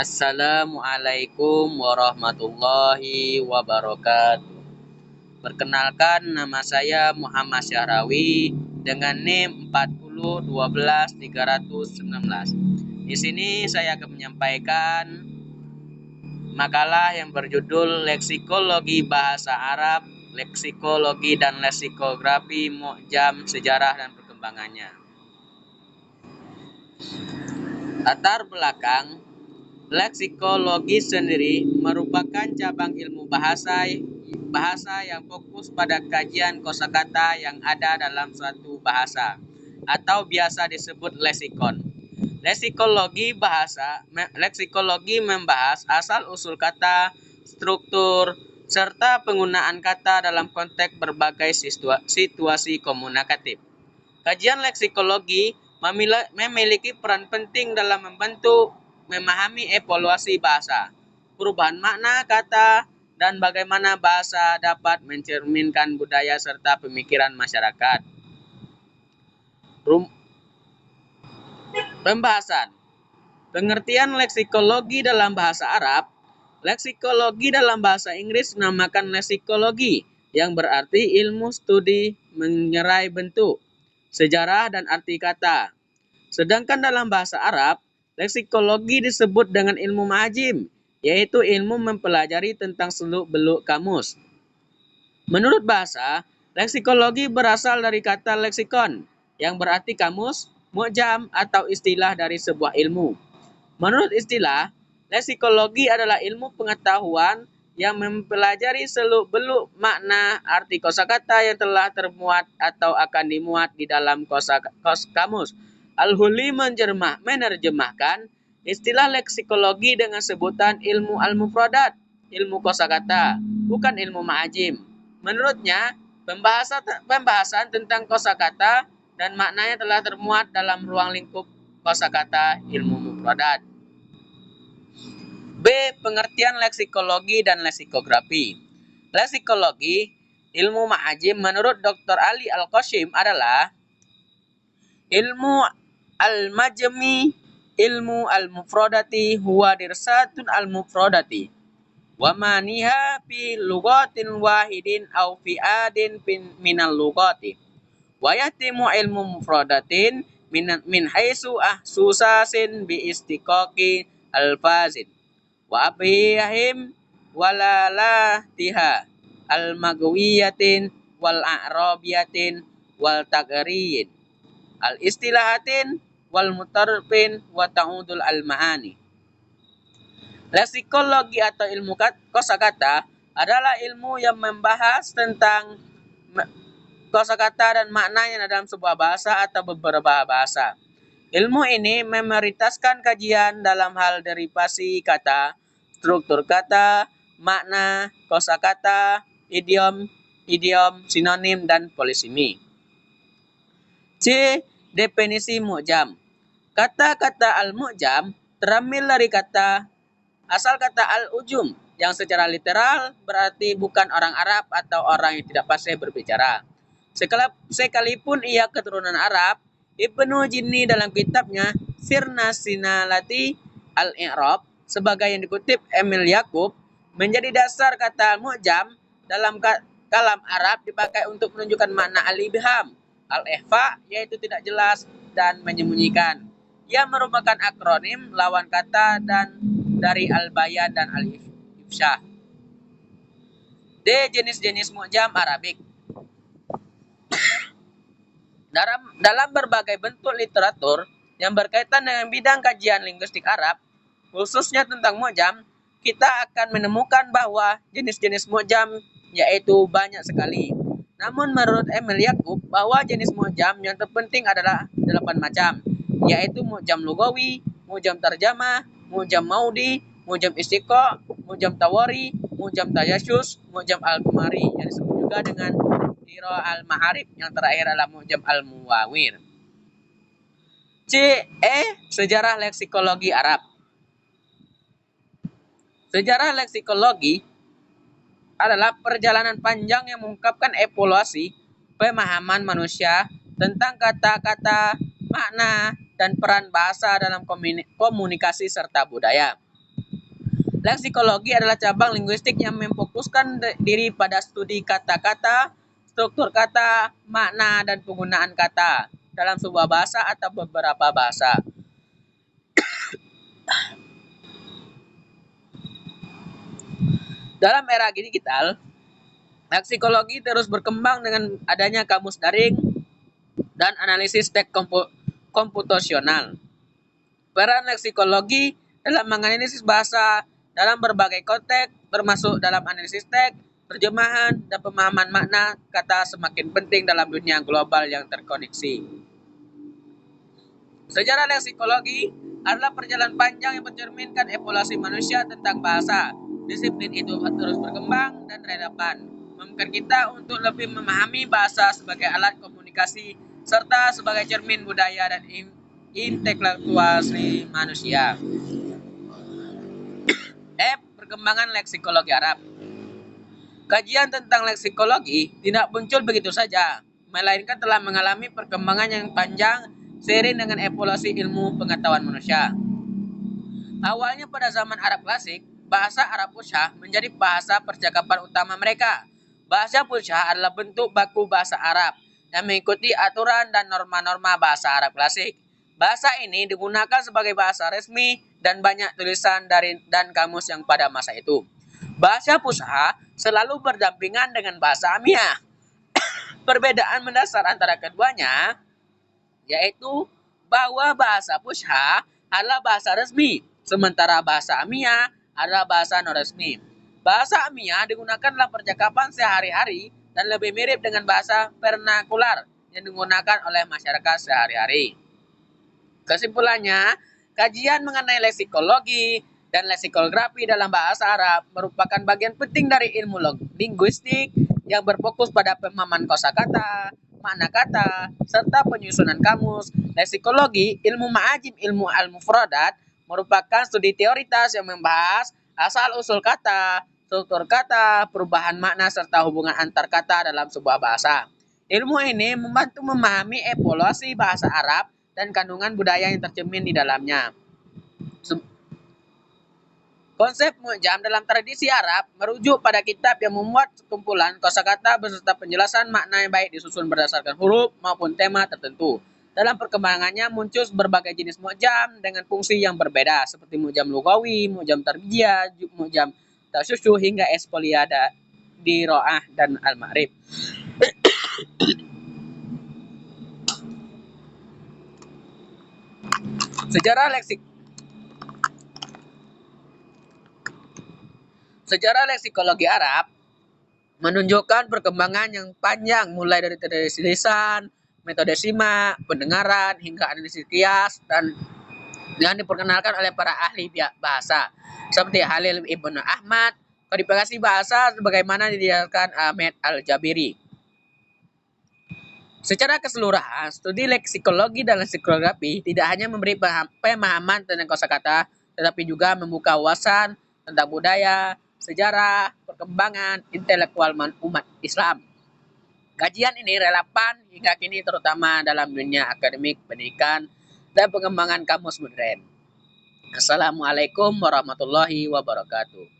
Assalamualaikum warahmatullahi wabarakatuh. Perkenalkan, nama saya Muhammad Syahrawi dengan NIM 4012319. Di sini saya akan menyampaikan makalah yang berjudul Leksikologi Bahasa Arab, Leksikologi dan Leksikografi Mu'jam, Sejarah dan Perkembangannya. Latar belakang leksikologi sendiri merupakan cabang ilmu bahasa yang fokus pada kajian kosakata yang ada dalam suatu bahasa atau biasa disebut leksikon. Leksikologi membahas asal-usul kata, struktur, serta penggunaan kata dalam konteks berbagai situasi komunikatif. Kajian leksikologi memiliki peran penting dalam memahami evaluasi bahasa, perubahan makna kata, dan bagaimana bahasa dapat mencerminkan budaya serta pemikiran masyarakat. Pembahasan. Pengertian leksikologi dalam bahasa Arab. Leksikologi dalam bahasa Inggris dinamakan leksikologi, yang berarti ilmu studi menyerai bentuk, sejarah, dan arti kata. Sedangkan dalam bahasa Arab, leksikologi disebut dengan ilmu ma'ajim, yaitu ilmu mempelajari tentang seluk-beluk kamus. Menurut bahasa, leksikologi berasal dari kata leksikon, yang berarti kamus, mu'jam, atau istilah dari sebuah ilmu. Menurut istilah, leksikologi adalah ilmu pengetahuan yang mempelajari seluk-beluk makna arti kosakata yang telah termuat atau akan dimuat di dalam kamus. Al-Huli menerjemahkan istilah leksikologi dengan sebutan ilmu al-mufradat, ilmu kosakata, bukan ilmu ma'ajim. Menurutnya, pembahasan tentang kosakata dan maknanya telah termuat dalam ruang lingkup kosakata ilmu mufradat. B. Pengertian leksikologi dan leksikografi. Leksikologi, ilmu ma'ajim menurut Dr. Ali Al-Qasim adalah ilmu al-majmi, ilmu al-mufradati huwa dirsatun al-mufradati wa maniha fi lugatin wahidin au fi adin minal lugati wa yatimu ilmu mufradatin min haisu ahsusasin bi istiqaqi al-fazin wa abihim walalatiha al-magwiyatin wal a'rabiyatin wal tagriyin al-istilahatin wal mutarfin wa ta'udul al-ma'ani. Leksikologi atau ilmu kosakata adalah ilmu yang membahas tentang kosakata dan maknanya dalam sebuah bahasa atau beberapa bahasa. Ilmu ini memeritaskan kajian dalam hal derivasi kata, struktur kata, makna, kosakata, idiom, sinonim, dan polisemi. C. Definisi mu'jam. Kata-kata al-mu'jam terambil dari asal kata al-ujum, yang secara literal berarti bukan orang Arab atau orang yang tidak fasih berbicara. Sekalipun ia keturunan Arab, Ibnu Jinni dalam kitabnya Sirna Sinalati al-I'rab, sebagai yang dikutip Emil Yakub, menjadi dasar kata al-mu'jam dalam kalam Arab dipakai untuk menunjukkan makna al-ibham, al-ihfa, yaitu tidak jelas dan menyembunyikan. Ia merupakan akronim lawan kata dan dari al-bayan dan al-ifsyah. D. Jenis-jenis mu'jam Arabik. Dalam berbagai bentuk literatur yang berkaitan dengan bidang kajian linguistik Arab, khususnya tentang mu'jam, kita akan menemukan bahwa jenis-jenis mu'jam yaitu banyak sekali. Namun menurut Emil Yakub, bahwa jenis mu'jam yang terpenting adalah 8 macam, yaitu mu'jam lugawi, mu'jam tarjamah, mu'jam maudi, mu'jam istiqa, mu'jam tawari, mu'jam tayasus, mu'jam al-kumari, yang disebut juga dengan Diro al-Ma'arif, yang terakhir adalah mu'jam al-muwawir. C. Sejarah leksikologi Arab. Sejarah leksikologi adalah perjalanan panjang yang mengungkapkan evaluasi pemahaman manusia tentang kata-kata, makna, dan peran bahasa dalam komunikasi serta budaya. Leksikologi adalah cabang linguistik yang memfokuskan diri pada studi kata-kata, struktur kata, makna, dan penggunaan kata dalam sebuah bahasa atau beberapa bahasa. Dalam era digital, leksikologi terus berkembang dengan adanya kamus daring dan analisis teks komputasional. Peran leksikologi dalam menganalisis bahasa dalam berbagai konteks, termasuk dalam analisis teks, terjemahan, dan pemahaman makna kata semakin penting dalam dunia global yang terkoneksi. Sejarah leksikologi adalah perjalanan panjang yang mencerminkan evolusi manusia tentang bahasa. Disiplin itu terus berkembang dan relevan, memungkinkan kita untuk lebih memahami bahasa sebagai alat komunikasi serta sebagai cermin budaya dan intelektuasi manusia. Perkembangan leksikologi Arab. Kajian tentang leksikologi tidak muncul begitu saja, melainkan telah mengalami perkembangan yang panjang seiring dengan evolusi ilmu pengetahuan manusia. Awalnya pada zaman Arab klasik, bahasa Arab Fusyah menjadi bahasa percakapan utama mereka. Bahasa Fusyah adalah bentuk baku bahasa Arab yang mengikuti aturan dan norma-norma bahasa Arab klasik. Bahasa ini digunakan sebagai bahasa resmi dan banyak tulisan dan kamus yang pada masa itu. Bahasa Fusyah selalu berdampingan dengan bahasa Amiyah. Perbedaan mendasar antara keduanya yaitu bahwa bahasa Fusyah adalah bahasa resmi, sementara bahasa Amiyah adalah bahasa non-resmi. Bahasa Amiyah digunakan dalam percakapan sehari-hari dan lebih mirip dengan bahasa vernakular yang digunakan oleh masyarakat sehari-hari. Kesimpulannya, kajian mengenai leksikologi dan leksikografi dalam bahasa Arab merupakan bagian penting dari ilmu linguistik yang berfokus pada pemahaman kosakata, makna kata, serta penyusunan kamus. Leksikologi, ilmu ma'ajim, ilmu al-mufradat, merupakan studi teoritas yang membahas asal-usul kata, struktur kata, perubahan makna, serta hubungan antar kata dalam sebuah bahasa. Ilmu ini membantu memahami evolusi bahasa Arab dan kandungan budaya yang tercermin di dalamnya. Konsep mu'jam dalam tradisi Arab merujuk pada kitab yang memuat kumpulan kosakata beserta penjelasan makna yang baik disusun berdasarkan huruf maupun tema tertentu. Dalam perkembangannya muncul berbagai jenis mu'jam dengan fungsi yang berbeda seperti mu'jam lugawi, mu'jam tarbiyah, mu'jam tasyusyu hingga espoliada di Ro'ah dan al-Ma'rif. Sejarah leksikologi Arab menunjukkan perkembangan yang panjang mulai dari tradisi lisan, metode simak, pendengaran, hingga analisis kias dan yang diperkenalkan oleh para ahli bahasa seperti Halil Ibnu Ahmad, kodifikasi bahasa sebagaimana dijelaskan Ahmed Al-Jabiri. Secara keseluruhan, studi leksikologi dan leksikografi tidak hanya memberi pemahaman tentang kosakata, tetapi juga membuka wawasan tentang budaya, sejarah, perkembangan intelektual umat Islam. Kajian ini relevan hingga kini terutama dalam dunia akademik, pendidikan, dan pengembangan kamus modern. Assalamualaikum warahmatullahi wabarakatuh.